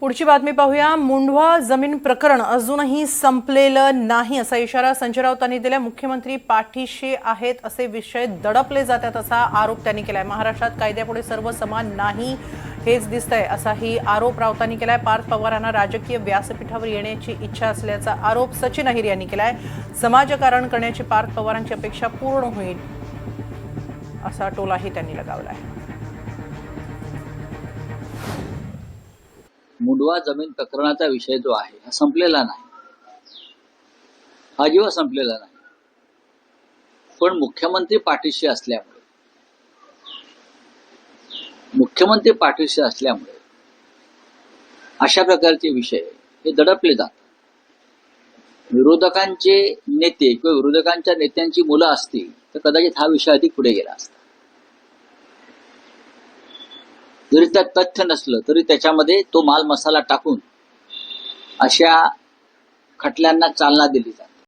पुढची बातमी पाहूया। मुंढवा जमीन प्रकरण अजूनही संपलेलं नाही असा इशारा संजय राऊतांनी दिला। मुख्यमंत्री पाठीशी आहेत असे विषय दडपले जातात असा आरोप त्यांनी केलाय। महाराष्ट्रात कायद्यापुढे सर्व समान नाही हेच दिसतंय असाही आरोप राऊतांनी केलाय। पार्थ पवारांना राजकीय व्यासपीठावर येण्याची इच्छा असल्याचा आरोप सचिन अहिर यांनी केलाय। समाजकारण करण्याची पार्थ पवारांची अपेक्षा पूर्ण होईल असा टोलाही त्यांनी लगावलाय। मुंढवा जमीन प्रकरणाचा विषय जो आहे हा संपलेला नाही, अजिबात संपलेला नाही। पण मुख्यमंत्री पाठीशी असल्यामुळे अशा प्रकारचे विषय हे दडपले जातात। विरोधकांचे नेते किंवा विरोधकांच्या नेत्यांची मुलं असतील तर कदाचित हा विषय अधिक पुढे गेला असता। जरी त्यात तथ्य नसलं तरी त्याच्यामध्ये तो माल मसाला टाकून अशा खटल्यांना चालना दिली जाते।